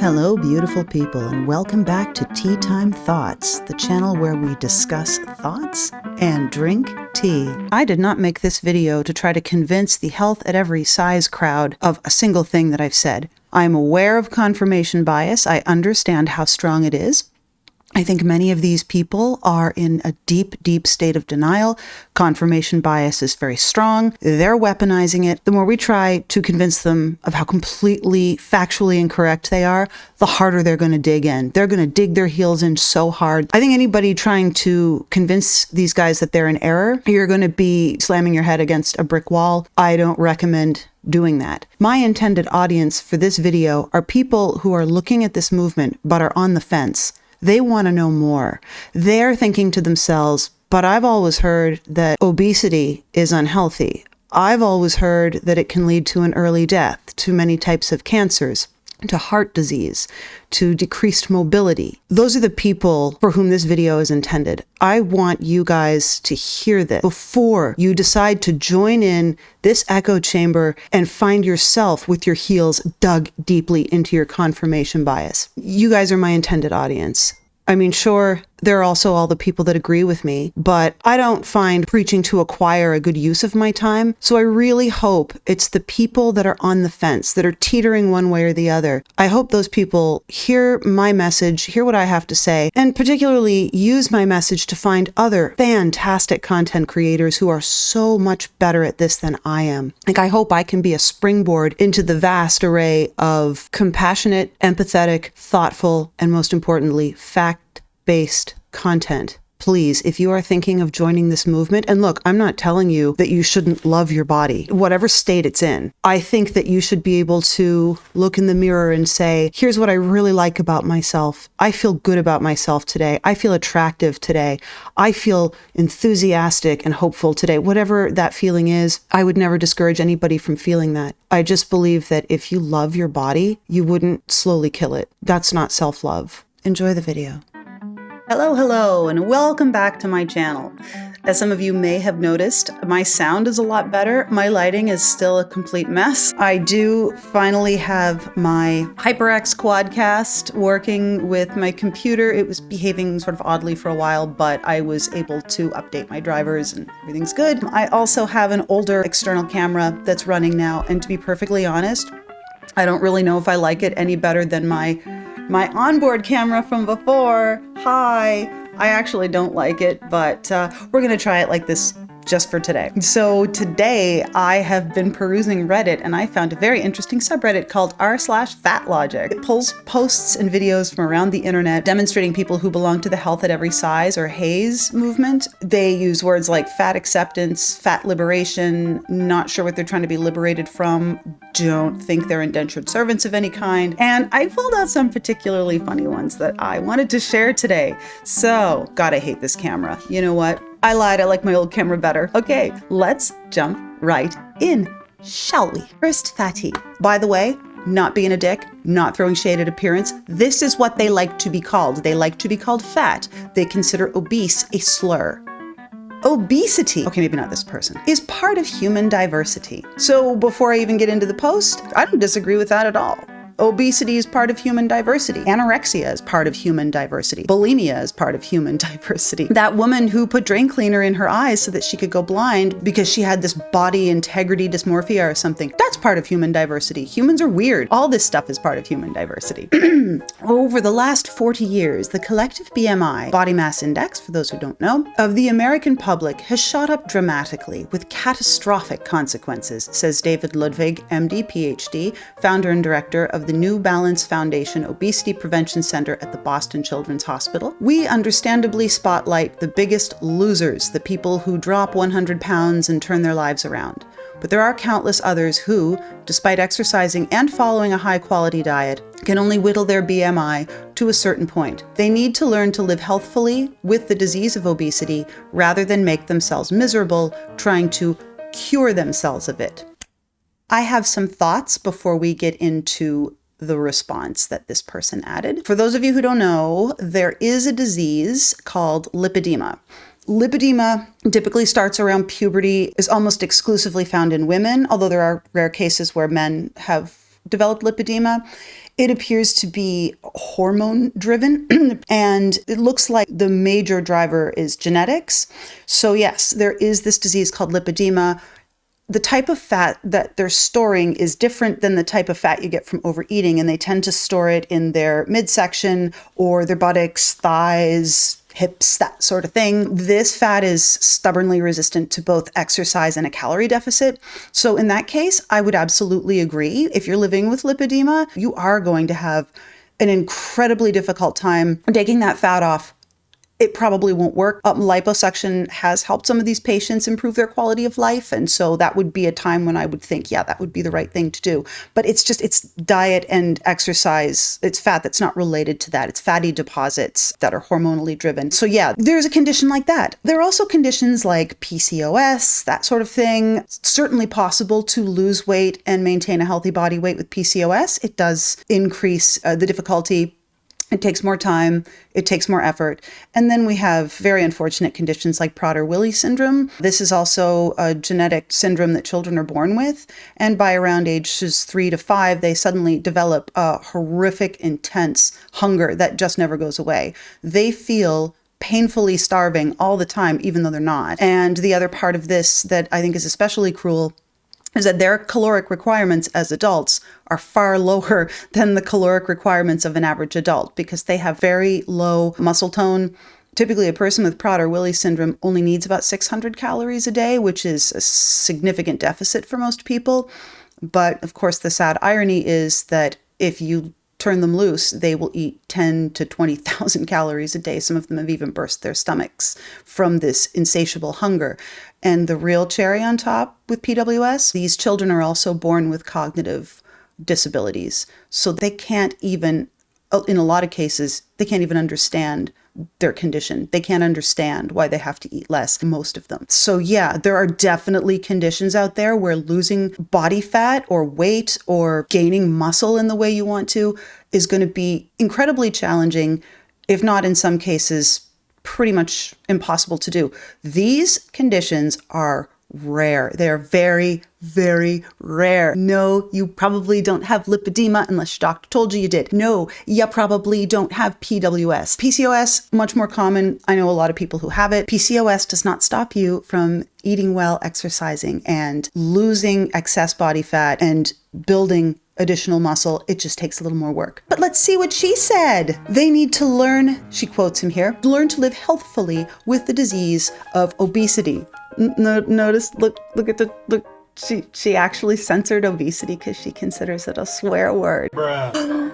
Hello, beautiful people, and welcome back to Teatime Thoughts, the channel where we discuss thoughts and drink tea. I did not make this video to try to convince the health at every size crowd of a single thing that I've said. I'm aware of confirmation bias. I understand how strong it is. I think many of these people are in a deep, deep state of denial. Confirmation bias is very strong. They're weaponizing it. The more we try to convince them of how completely factually incorrect they are, the harder they're going to dig in. They're going to dig their heels in so hard. I think anybody trying to convince these guys that they're in error, you're going to be slamming your head against a brick wall. I don't recommend doing that. My intended audience for this video are people who are looking at this movement but are on the fence. They want to know more. They're thinking to themselves, but I've always heard that obesity is unhealthy. I've always heard that it can lead to an early death, to many types of cancers, to heart disease, to decreased mobility. Those are the people for whom this video is intended. I want you guys to hear this before you decide to join in this echo chamber and find yourself with your heels dug deeply into your confirmation bias. You guys are my intended audience. I mean, sure, there are also all the people that agree with me, but I don't find preaching to a choir a good use of my time. So I really hope it's the people that are on the fence, that are teetering one way or the other. I hope those people hear my message, hear what I have to say, and particularly use my message to find other fantastic content creators who are so much better at this than I am. Like, I hope I can be a springboard into the vast array of compassionate, empathetic, thoughtful, and most importantly, fact-based content. Please, if you are thinking of joining this movement, and look, I'm not telling you that you shouldn't love your body, whatever state it's in. I think that you should be able to look in the mirror and say, here's what I really like about myself. I feel good about myself today. I feel attractive today. I feel enthusiastic and hopeful today. Whatever that feeling is, I would never discourage anybody from feeling that. I just believe that if you love your body, you wouldn't slowly kill it. That's not self-love. Enjoy the video. Hello, and welcome back to my channel. As some of you may have noticed, my sound is a lot better. My lighting is still a complete mess. I do finally have my HyperX Quadcast working with my computer. It was behaving sort of oddly for a while, but I was able to update my drivers and everything's good. I also have an older external camera that's running now, and to be perfectly honest, I don't really know if I like it any better than my onboard camera from before. Hi, I actually don't like it, but we're gonna try it like this just for today. So today I have been perusing Reddit and I found a very interesting subreddit called r/fatlogic. It pulls posts and videos from around the internet demonstrating people who belong to the health at every size or HAES movement. They use words like fat acceptance, fat liberation, not sure what they're trying to be liberated from, don't think they're indentured servants of any kind. And I pulled out some particularly funny ones that I wanted to share today. So, God, I hate this camera. You know what? I lied, I like my old camera better. Okay, let's jump right in, shall we? First, fatty. By the way, not being a dick, not throwing shade at appearance, this is what they like to be called. They like to be called fat. They consider obese a slur. Obesity, okay, maybe not this person, is part of human diversity. So before I even get into the post, I don't disagree with that at all. Obesity is part of human diversity. Anorexia is part of human diversity. Bulimia is part of human diversity. That woman who put drain cleaner in her eyes so that she could go blind because she had this body integrity dysmorphia or something, that's part of human diversity. Humans are weird. All this stuff is part of human diversity. Over the last 40 years, the collective BMI, body mass index, for those who don't know, of the American public has shot up dramatically with catastrophic consequences, says David Ludwig, MD, PhD, founder and director of the New Balance Foundation Obesity Prevention Center at the Boston Children's Hospital. We understandably spotlight the biggest losers, the people who drop 100 pounds and turn their lives around. But there are countless others who, despite exercising and following a high-quality diet, can only whittle their BMI to a certain point. They need to learn to live healthfully with the disease of obesity rather than make themselves miserable trying to cure themselves of it. I have some thoughts before we get into the response that this person added. For those of you who don't know, there is a disease called lipedema. Lipedema typically starts around puberty, is almost exclusively found in women, although there are rare cases where men have developed lipedema. It appears to be hormone driven, and it looks like the major driver is genetics. So yes, there is this disease called lipedema. The type of fat that they're storing is different than the type of fat you get from overeating, and they tend to store it in their midsection or their buttocks, thighs, hips, that sort of thing. This fat is stubbornly resistant to both exercise and a calorie deficit. So in that case, I would absolutely agree. If you're living with lipedema, you are going to have an incredibly difficult time taking that fat off. It probably won't work. Liposuction has helped some of these patients improve their quality of life. And so that would be a time when I would think, yeah, that would be the right thing to do. But it's diet and exercise. It's fat that's not related to that. It's fatty deposits that are hormonally driven. So yeah, there's a condition like that. There are also conditions like PCOS, that sort of thing. It's certainly possible to lose weight and maintain a healthy body weight with PCOS. It does increase the difficulty. It takes more time, it takes more effort. And then we have very unfortunate conditions like Prader-Willi syndrome. This is also a genetic syndrome that children are born with. And by around ages 3 to 5, they suddenly develop a horrific, intense hunger that just never goes away. They feel painfully starving all the time, even though they're not. And the other part of this that I think is especially cruel is that their caloric requirements as adults are far lower than the caloric requirements of an average adult because they have very low muscle tone. Typically, a person with Prader-Willi syndrome only needs about 600 calories a day, which is a significant deficit for most people. But of course, the sad irony is that if you turn them loose, they will eat 10 to 20,000 calories a day. Some of them have even burst their stomachs from this insatiable hunger. And the real cherry on top with PWS, these children are also born with cognitive disabilities. So they can't even, in a lot of cases, they can't even understand their condition. They can't understand why they have to eat less, most of them. So yeah, there are definitely conditions out there where losing body fat or weight or gaining muscle in the way you want to is going to be incredibly challenging, if not in some cases, pretty much impossible to do. These conditions are rare. They're very, very rare. No, you probably don't have lipedema unless your doctor told you you did. No, you probably don't have PWS. PCOS, much more common. I know a lot of people who have it. PCOS does not stop you from eating well, exercising, and losing excess body fat and building additional muscle. It just takes a little more work. But let's see what she said. They need to learn, she quotes him here, learn to live healthfully with the disease of obesity. Notice, look at look. She actually censored obesity because she considers it a swear word. Bruh.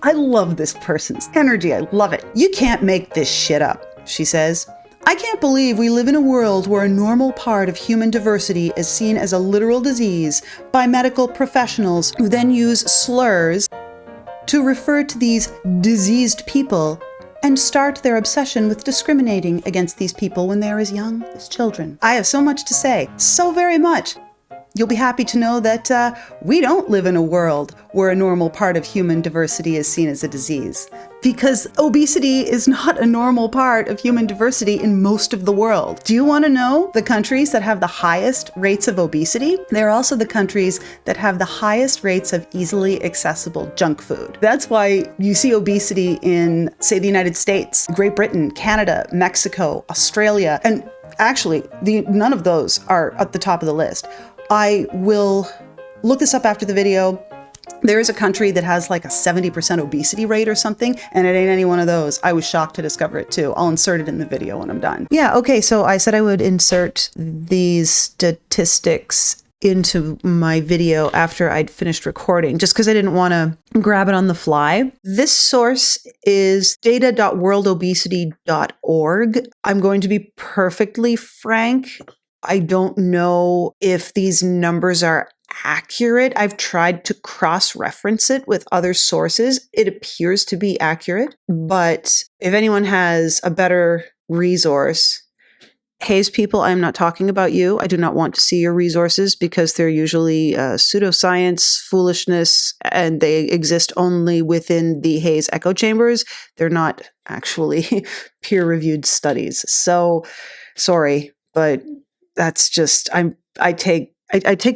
I love this person's energy. I love it. You can't make this shit up, she says. I can't believe we live in a world where a normal part of human diversity is seen as a literal disease by medical professionals who then use slurs to refer to these diseased people and start their obsession with discriminating against these people when they are as young as children. I have so much to say, so very much. You'll be happy to know that we don't live in a world where a normal part of human diversity is seen as a disease, because obesity is not a normal part of human diversity in most of the world. Do you want to know the countries that have the highest rates of obesity? They're also the countries that have the highest rates of easily accessible junk food. That's why you see obesity in, say, the United States, Great Britain, Canada, Mexico, Australia, and actually, none of those are at the top of the list. I will look this up after the video. There is a country that has like a 70% obesity rate or something, and it ain't any one of those. I was shocked to discover it too. I'll insert it in the video when I'm done. Yeah, okay, so I said I would insert these statistics into my video after I'd finished recording, just because I didn't want to grab it on the fly. This source is data.worldobesity.org. I'm going to be perfectly frank. I don't know if these numbers are accurate. I've tried to cross-reference it with other sources. It appears to be accurate, but if anyone has a better resource, HAES people, I'm not talking about you. I do not want to see your resources because they're usually pseudoscience, foolishness, and they exist only within the HAES echo chambers. They're not actually peer-reviewed studies. So, sorry, but that's just, I take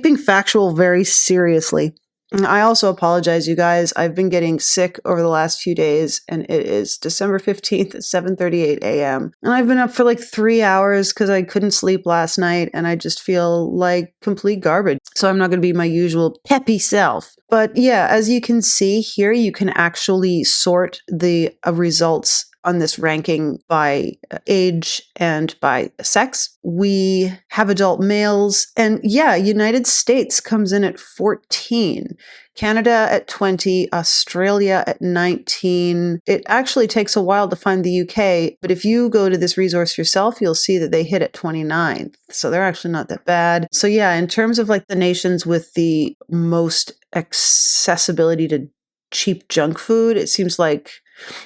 being factual very seriously. I also apologize, you guys. I've been getting sick over the last few days, and it is December 15th at 7:38 a.m. And I've been up for like 3 hours because I couldn't sleep last night, and I just feel like complete garbage. So I'm not going to be my usual peppy self. But yeah, as you can see here, you can actually sort the results on this ranking by age and by sex. We have adult males, and yeah, United States comes in at 14. Canada at 20, Australia at 19. It actually takes a while to find the UK, but if you go to this resource yourself, you'll see that they hit at 29. So they're actually not that bad. So yeah, in terms of like the nations with the most accessibility to cheap junk food, it seems like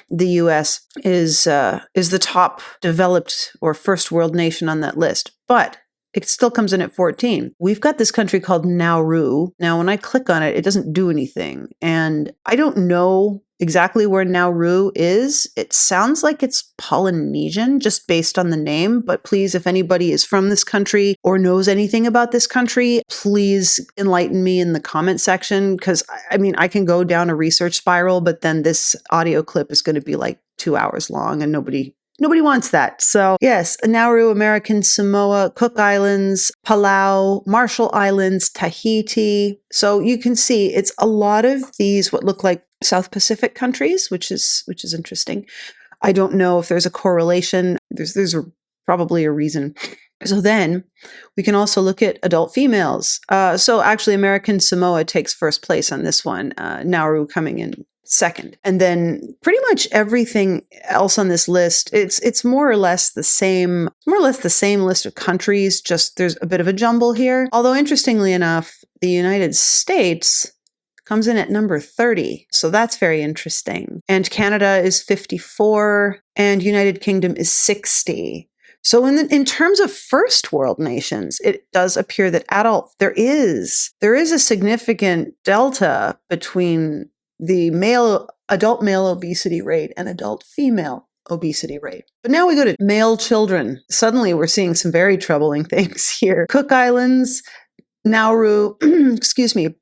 the U.S. is the top developed or first world nation on that list, but it still comes in at 14. We've got this country called Nauru. Now, when I click on it, it doesn't do anything, and I don't know exactly where Nauru is. It sounds like it's Polynesian just based on the name, but please, if anybody is from this country or knows anything about this country, please enlighten me in the comment section, because I mean, I can go down a research spiral, but then this audio clip is going to be like 2 hours long, and nobody wants that. So yes, Nauru, American Samoa, Cook Islands, Palau, Marshall Islands, Tahiti. So you can see it's a lot of these what look like South Pacific countries, which is interesting. I don't know if there's a correlation. There's probably a reason. So then we can also look at adult females. So actually American Samoa takes first place on this one, Nauru coming in second. And then pretty much everything else on this list, it's more or less the same list of countries, just there's a bit of a jumble here. Although interestingly enough, the United States comes in at number 30. So that's very interesting. And Canada is 54 and United Kingdom is 60. So in terms of first world nations, it does appear that there is a significant delta between the adult male obesity rate and adult female obesity rate. But now we go to male children. Suddenly we're seeing some very troubling things here. Cook Islands, Nauru, excuse me,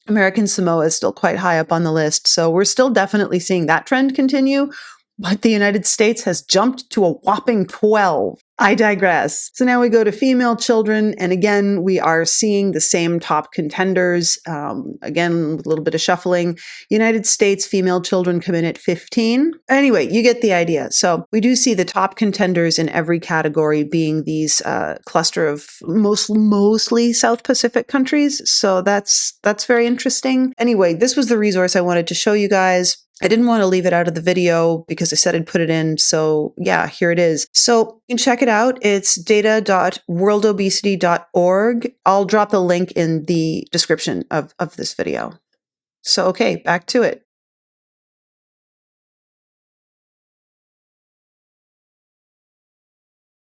American Samoa is still quite high up on the list. So we're still definitely seeing that trend continue. But the United States has jumped to a whopping 12. I digress. So now we go to female children. And again, we are seeing the same top contenders. Again, with a little bit of shuffling. United States female children come in at 15. Anyway, you get the idea. So we do see the top contenders in every category being these cluster of mostly South Pacific countries. So that's very interesting. Anyway, this was the resource I wanted to show you guys. I didn't want to leave it out of the video because I said I'd put it in. So yeah, here it is. So you can check it out. It's data.worldobesity.org. I'll drop the link in the description of this video. So, okay, back to it.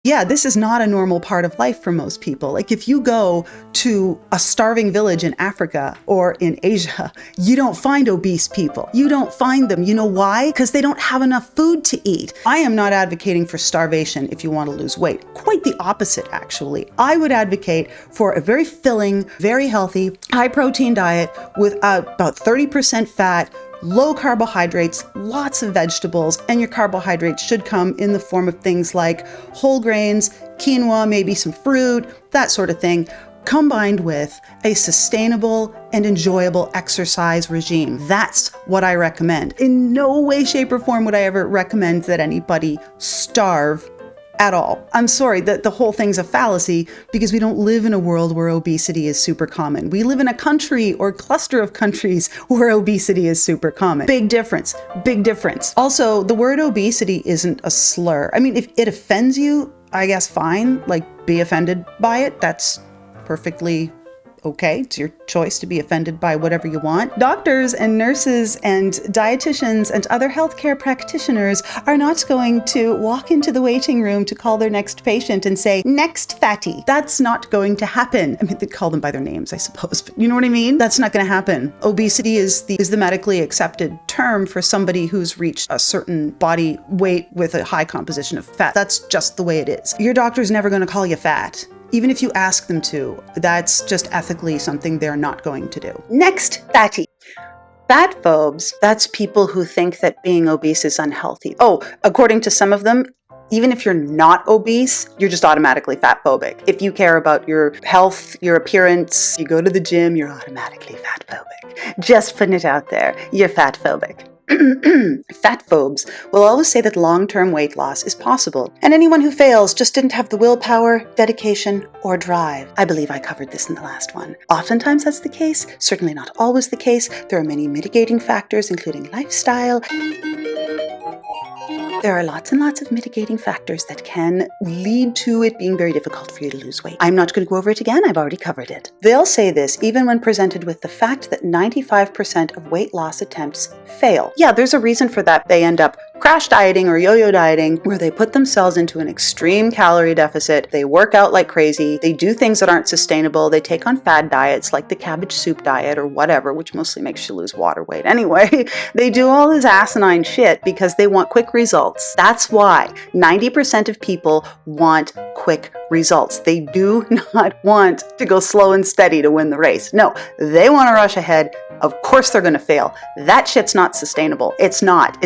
Yeah, this is not a normal part of life for most people. Like if you go to a starving village in Africa or in Asia, you don't find obese people. You don't find them. You know why? Because they don't have enough food to eat. I am not advocating for starvation if you want to lose weight. Quite the opposite, actually. I would advocate for a very filling, very healthy, high protein diet with about 30% fat, low carbohydrates, lots of vegetables, and your carbohydrates should come in the form of things like whole grains, quinoa, maybe some fruit, that sort of thing, combined with a sustainable and enjoyable exercise regime. That's what I recommend. In no way, shape, or form would I ever recommend that anybody starve at all. I'm sorry that the whole thing's a fallacy because we don't live in a world where obesity is super common. We live in a country or cluster of countries where obesity is super common. Big difference, big difference. Also, the word obesity isn't a slur. I mean, if it offends you, I guess fine, like be offended by it. That's perfectly okay. It's your choice to be offended by whatever you want. Doctors and nurses and dietitians and other healthcare practitioners are not going to walk into the waiting room to call their next patient and say, next fatty. That's not going to happen. I mean, they call them by their names, I suppose, but you know what I mean? That's not going to happen. Obesity is the medically accepted term for somebody who's reached a certain body weight with a high composition of fat. That's just the way it is. Your doctor's never going to call you fat. Even if you ask them to, that's just ethically something they're not going to do. Next, fatty. Fat phobes, that's people who think that being obese is unhealthy. Oh, according to some of them, even if you're not obese, you're just automatically fat phobic. If you care about your health, your appearance, you go to the gym, you're automatically fat phobic. Just putting it out there, you're fat phobic. Fat phobes will always say that long-term weight loss is possible, and anyone who fails just didn't have the willpower, dedication, or drive. I believe I covered this in the last one. Oftentimes that's the case, certainly not always the case. There are many mitigating factors, including lifestyle. There are lots and lots of mitigating factors that can lead to it being very difficult for you to lose weight. I'm not going to go over it again. I've already covered it. They'll say this even when presented with the fact that 95% of weight loss attempts fail. Yeah, there's a reason for that. They end up crash dieting or yo-yo dieting, where they put themselves into an extreme calorie deficit. They work out like crazy. They do things that aren't sustainable. They take on fad diets like the cabbage soup diet or whatever, which mostly makes you lose water weight anyway. They do all this asinine shit because they want quick results. That's why 90% of people want quick results. They do not want to go slow and steady to win the race. No, they want to rush ahead. Of course they're going to fail. That shit's not sustainable. It's not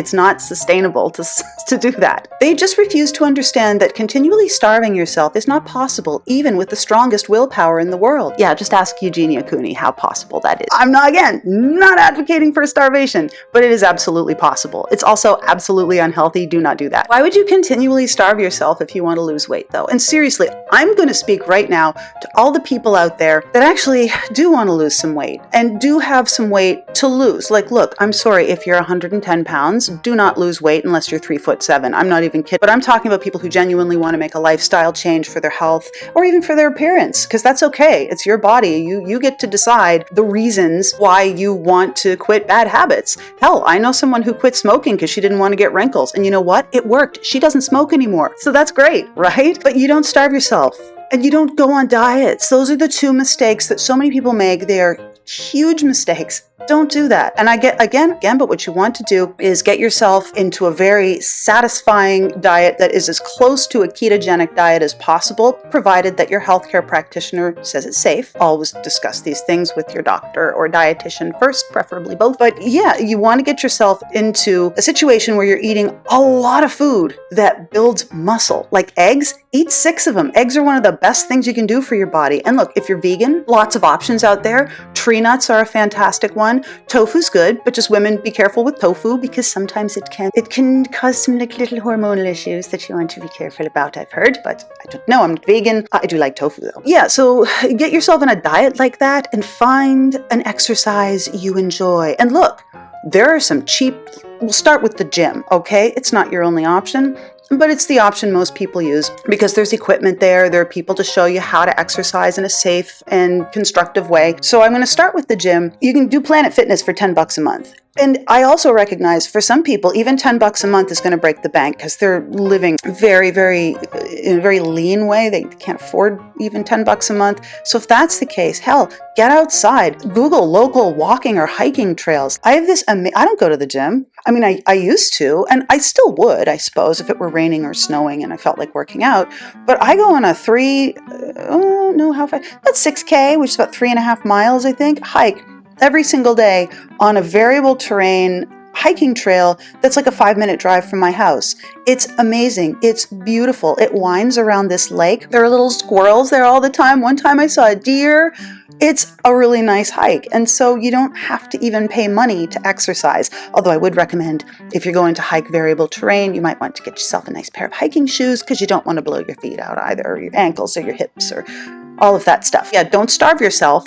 sustainable to do that. They just refuse to understand that continually starving yourself is not possible, even with the strongest willpower in the world. Yeah, just ask Eugenia Cooney how possible that is. I'm not advocating for starvation, but it is absolutely possible. It's also absolutely unhealthy. Do not do that. Why would you continually starve yourself if you want to lose weight, though? And seriously, I'm going to speak right now to all the people out there that actually do want to lose some weight and do have some weight to lose. Like, look, I'm sorry, if you're 110 pounds, do not lose weight unless you're 3'7". I'm not even kidding. But I'm talking about people who genuinely want to make a lifestyle change for their health or even for their appearance, because that's okay. It's your body. You get to decide the reasons why you want to quit bad habits. Hell, I know someone who quit smoking because she didn't want to get wrinkles. And you know what? It worked. She doesn't smoke anymore. So that's great, right? But you don't starve yourself. And you don't go on diets. Those are the two mistakes that so many people make. They are huge mistakes. Don't do that. And I get, again, but what you want to do is get yourself into a very satisfying diet that is as close to a ketogenic diet as possible, provided that your healthcare practitioner says it's safe. Always discuss these things with your doctor or dietitian first, preferably both. But yeah, you want to get yourself into a situation where you're eating a lot of food that builds muscle, like eggs. Eat 6 of them. Eggs are one of the best things you can do for your body. And look, if you're vegan, lots of options out there. Tree nuts are a fantastic one. Tofu's good, but just women be careful with tofu because sometimes it can cause some little hormonal issues that you want to be careful about, I've heard, but I don't know. I'm vegan. I do like tofu though. Yeah, so get yourself in a diet like that and find an exercise you enjoy. And look, there are some cheap, we'll start with the gym, okay? It's not your only option, but it's the option most people use because there's equipment there. There are people to show you how to exercise in a safe and constructive way. So I'm going to start with the gym. You can do Planet Fitness for $10 a month. And I also recognize for some people, even $10 a month is going to break the bank because they're living in a very lean way. They can't afford even $10 a month. So if that's the case, hell, get outside. Google local walking or hiking trails. I have this, I don't go to the gym. I mean, I used to, and I still would, I suppose, if it were raining or snowing and I felt like working out. But I go on a about 6K, which is about 3.5 miles, I think, hike every single day on a variable terrain hiking trail that's like a 5-minute drive from my house. It's amazing. It's beautiful. It winds around this lake. There are little squirrels there all the time. One time I saw a deer. It's a really nice hike. And so you don't have to even pay money to exercise. Although I would recommend if you're going to hike variable terrain, you might want to get yourself a nice pair of hiking shoes because you don't want to blow your feet out either, or your ankles or your hips or all of that stuff. Yeah, don't starve yourself.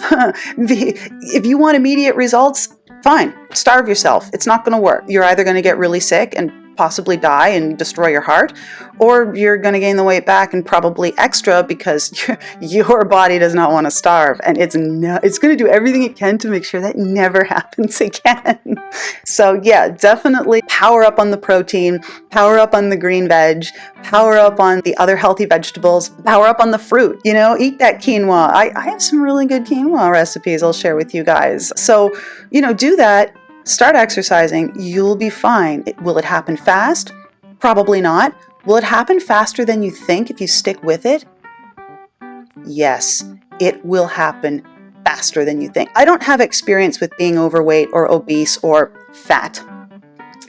If you want immediate results, fine, starve yourself. It's not going to work. You're either going to get really sick and possibly die and destroy your heart, or you're going to gain the weight back and probably extra because your body does not want to starve, and it's going to do everything it can to make sure that never happens again. So yeah, definitely power up on the protein, power up on the green veg, power up on the other healthy vegetables, power up on the fruit, eat that quinoa. I have some really good quinoa recipes I'll share with you guys. So, do that. Start exercising. You'll be fine. Will it happen fast? Probably not. Will it happen faster than you think if you stick with it? yes, it will happen faster than you think. I don't have experience with being overweight or obese or fat.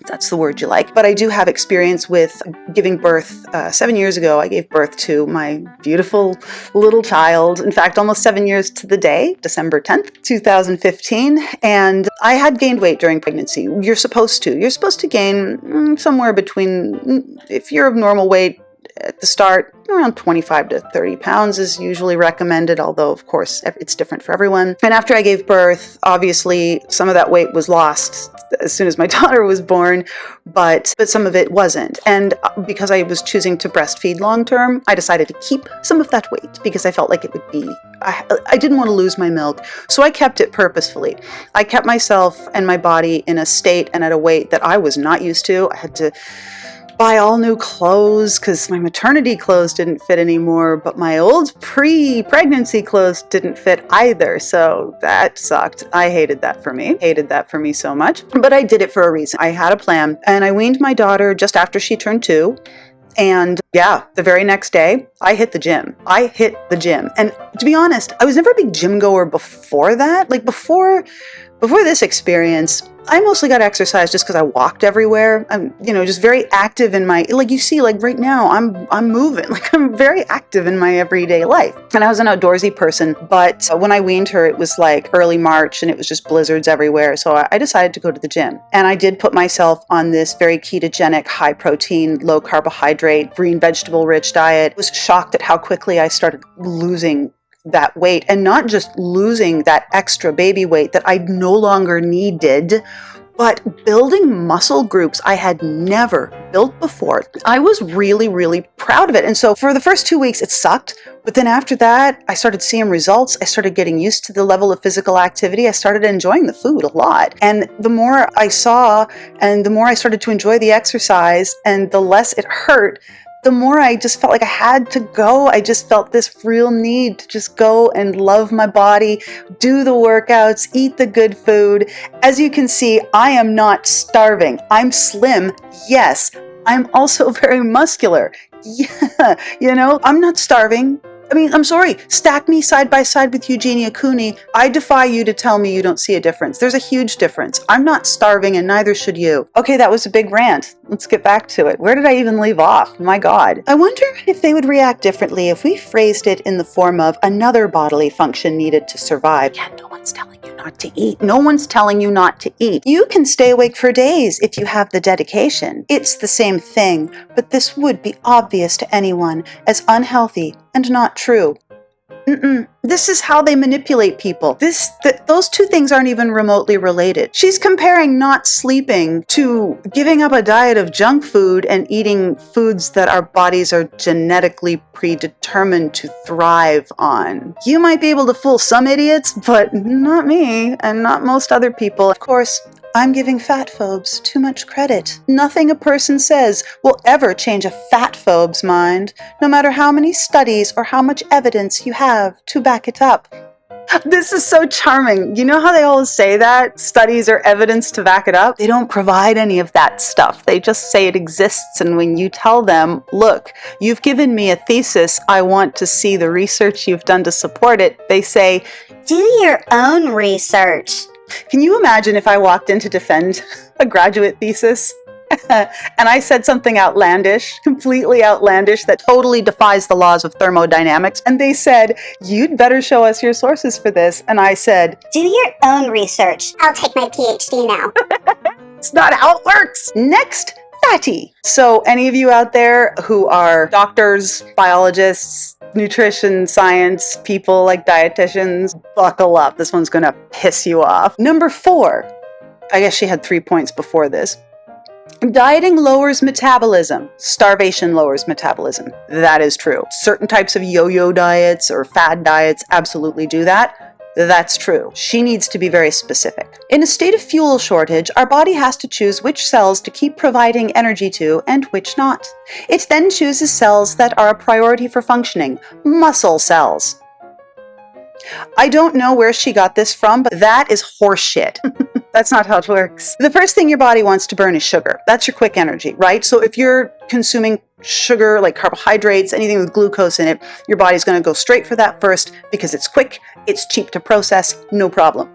That's the word you like. But I do have experience with giving birth. 7 years ago, I gave birth to my beautiful little child. In fact, almost 7 years to the day, December 10th, 2015. And I had gained weight during pregnancy. You're supposed to. You're supposed to gain somewhere between, if you're of normal weight, at the start, around 25 to 30 pounds is usually recommended, although, of course, it's different for everyone. And after I gave birth, obviously, some of that weight was lost as soon as my daughter was born, but some of it wasn't. And because I was choosing to breastfeed long term, I decided to keep some of that weight because I felt like it would be, I didn't want to lose my milk. So I kept it purposefully. I kept myself and my body in a state and at a weight that I was not used to. I had to buy all new clothes because my maternity clothes didn't fit anymore, but my old pre-pregnancy clothes didn't fit either. So that sucked. I hated that for me so much, but I did it for a reason. I had a plan, and I weaned my daughter just after she turned 2. And yeah, the very next day, I hit the gym. And to be honest, I was never a big gym goer before that. Like before this experience, I mostly got exercise just because I walked everywhere. I'm, just very active in my, like you see, like right now, I'm moving. Like I'm very active in my everyday life. And I was an outdoorsy person, but when I weaned her, it was like early March and it was just blizzards everywhere. So I decided to go to the gym. And I did put myself on this very ketogenic, high protein, low carbohydrate, green vegetable rich diet. I was shocked at how quickly I started losing that weight, and not just losing that extra baby weight that I no longer needed, but building muscle groups I had never built before. I was really, really proud of it. And so for the first 2 weeks, it sucked. But then after that, I started seeing results. I started getting used to the level of physical activity. I started enjoying the food a lot. And the more I saw and the more I started to enjoy the exercise and the less it hurt, the more I just felt like I had to go. I just felt this real need to just go and love my body, do the workouts, eat the good food. As you can see, I am not starving. I'm slim, yes. I'm also very muscular. Yeah, I'm not starving. I mean, I'm sorry, stack me side by side with Eugenia Cooney. I defy you to tell me you don't see a difference. There's a huge difference. I'm not starving and neither should you. Okay, that was a big rant. Let's get back to it. Where did I even leave off? My God. I wonder if they would react differently if we phrased it in the form of another bodily function needed to survive. Yeah, no one's telling you not to eat. No one's telling you not to eat. You can stay awake for days if you have the dedication. It's the same thing, but this would be obvious to anyone as unhealthy and not true. This is how they manipulate people. Those two things aren't even remotely related. She's comparing not sleeping to giving up a diet of junk food and eating foods that our bodies are genetically predetermined to thrive on. You might be able to fool some idiots, but not me and not most other people. Of course, I'm giving fatphobes too much credit. Nothing a person says will ever change a fatphobe's mind, no matter how many studies or how much evidence you have to back it up. This is so charming. You know how they always say that? Studies or evidence to back it up? They don't provide any of that stuff. They just say it exists, and when you tell them, look, you've given me a thesis, I want to see the research you've done to support it, they say, do your own research. Can you imagine if I walked in to defend a graduate thesis and I said something outlandish, completely outlandish, that totally defies the laws of thermodynamics, and they said, you'd better show us your sources for this, and I said, do your own research. I'll take my PhD now. It's not how it works. Next, fatty. So any of you out there who are doctors, biologists, nutrition science people like dietitians, buckle up. This one's gonna piss you off. Number 4, I guess she had 3 points before this. Dieting lowers metabolism. Starvation lowers metabolism. That is true. Certain types of yo-yo diets or fad diets absolutely do that. That's true. She needs to be very specific. In a state of fuel shortage, our body has to choose which cells to keep providing energy to and which not. It then chooses cells that are a priority for functioning, muscle cells. I don't know where she got this from, but that is horseshit. That's not how it works. The first thing your body wants to burn is sugar. That's your quick energy, right? So if you're consuming sugar, like carbohydrates, anything with glucose in it, your body's going to go straight for that first because it's quick, it's cheap to process, no problem.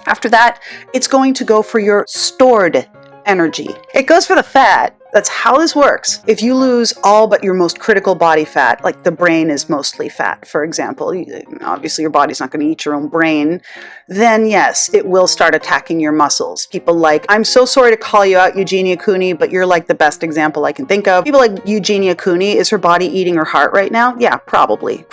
After that, it's going to go for your stored energy. It goes for the fat. That's how this works. If you lose all but your most critical body fat, like the brain is mostly fat, for example, obviously your body's not going to eat your own brain, then yes, it will start attacking your muscles. People like, I'm so sorry to call you out, Eugenia Cooney, but you're like the best example I can think of. People like Eugenia Cooney, is her body eating her heart right now? Yeah, probably.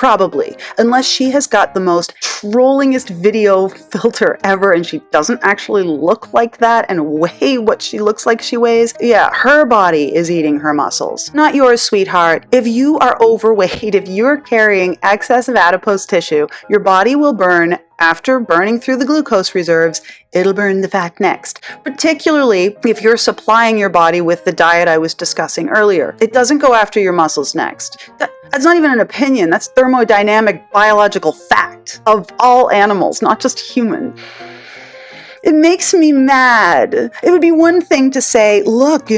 Unless she has got the most trollingest video filter ever and she doesn't actually look like that and weigh what she looks like she weighs. Yeah, her body is eating her muscles, not yours, sweetheart. If you are overweight, if you're carrying excessive adipose tissue, your body will burn. After burning through the glucose reserves, it'll burn the fat next, particularly if you're supplying your body with the diet I was discussing earlier. It doesn't go after your muscles next. That's not even an opinion. That's thermodynamic biological fact of all animals, not just human. It makes me mad. It would be one thing to say, look,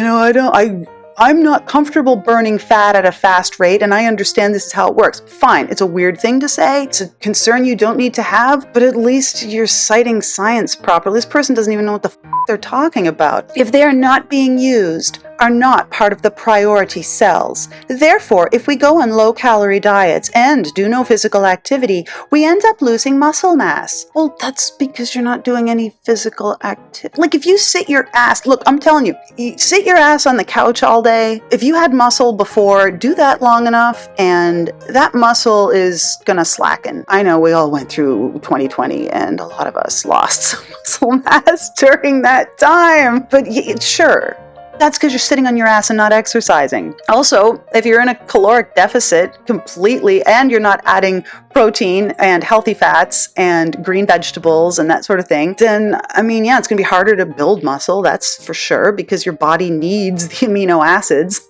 I'm not comfortable burning fat at a fast rate, and I understand this is how it works. Fine, it's a weird thing to say. It's a concern you don't need to have, but at least you're citing science properly. This person doesn't even know what the they're talking about. If they are not being used, are not part of the priority cells. Therefore, if we go on low-calorie diets and do no physical activity, we end up losing muscle mass. Well, that's because you're not doing any physical activity. Like if you sit your ass, look, I'm telling you, sit your ass on the couch all day. If you had muscle before, do that long enough and that muscle is gonna slacken. I know we all went through 2020 and a lot of us lost some muscle mass during that time, but sure. That's because you're sitting on your ass and not exercising. Also, if you're in a caloric deficit completely and you're not adding protein and healthy fats and green vegetables and that sort of thing, then, it's going to be harder to build muscle, that's for sure, because your body needs the amino acids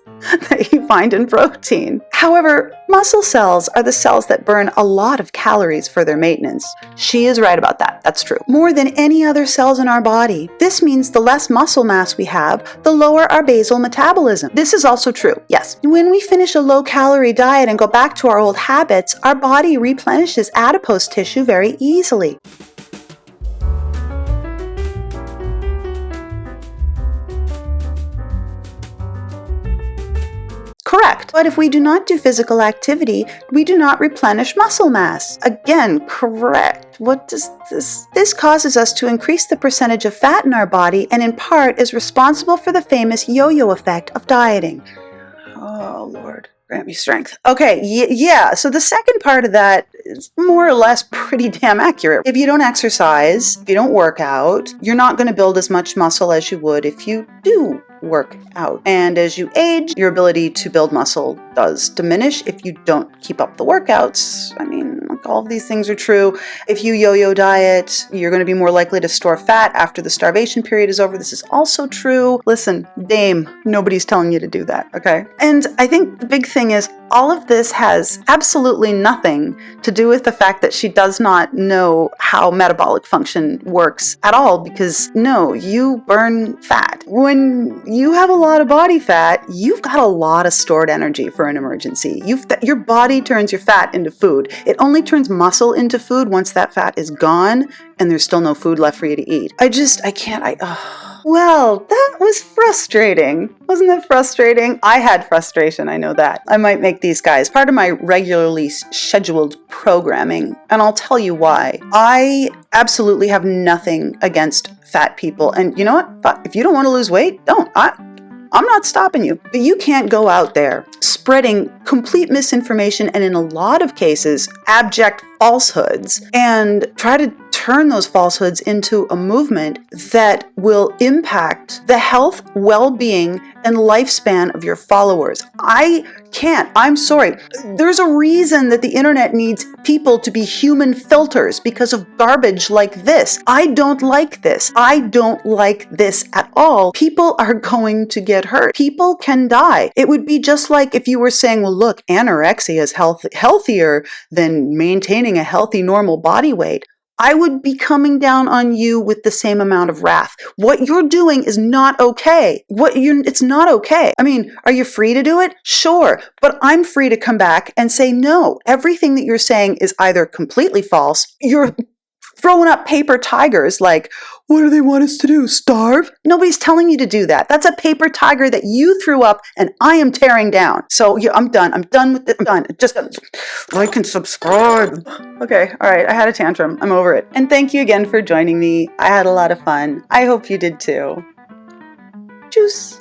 that you find in protein. However, muscle cells are the cells that burn a lot of calories for their maintenance. She is right about that. That's true. More than any other cells in our body. This means the less muscle mass we have, the lower our basal metabolism. This is also true, yes. When we finish a low-calorie diet and go back to our old habits, our body replenishes adipose tissue very easily. Correct. But if we do not do physical activity, we do not replenish muscle mass. Again, correct. What does this? This causes us to increase the percentage of fat in our body and in part is responsible for the famous yo-yo effect of dieting. Oh, Lord. Grant me strength. Okay, yeah. So the second part of that is more or less pretty damn accurate. If you don't exercise, if you don't work out, you're not going to build as much muscle as you would if you do work out. And as you age, your ability to build muscle does diminish if you don't keep up the workouts. All of these things are true. If you yo-yo diet, you're going to be more likely to store fat after the starvation period is over. This is also true. Listen, dame, nobody's telling you to do that, okay? And I think the big thing is all of this has absolutely nothing to do with the fact that she does not know how metabolic function works at all, because no, you burn fat. When you have a lot of body fat, you've got a lot of stored energy for an emergency. Your body turns your fat into food. It only turns muscle into food once that fat is gone and there's still no food left for you to eat. Well, that was frustrating. Wasn't that frustrating? I had frustration, I know that. I might make these guys part of my regularly scheduled programming, and I'll tell you why. I absolutely have nothing against fat people, and you know what? If you don't want to lose weight, don't. I'm not stopping you. But you can't go out there spreading complete misinformation and in a lot of cases, abject falsehoods and try to turn those falsehoods into a movement that will impact the health, well-being, and lifespan of your followers. I can't. I'm sorry. There's a reason that the internet needs people to be human filters because of garbage like this. I don't like this. I don't like this at all. People are going to get hurt. People can die. It would be just like if you were saying, well, look, anorexia is healthier than maintaining a healthy normal body weight. I would be coming down on you with the same amount of wrath. What you're doing is not okay. It's not okay. I mean, are you free to do it? Sure. But I'm free to come back and say, no, everything that you're saying is either completely false. You're throwing up paper tigers like, what do they want us to do? Starve? Nobody's telling you to do that. That's a paper tiger that you threw up and I am tearing down. So yeah, I'm done. I'm done with it. I'm done. Just like and subscribe. Okay. All right. I had a tantrum. I'm over it. And thank you again for joining me. I had a lot of fun. I hope you did too. Tschüss.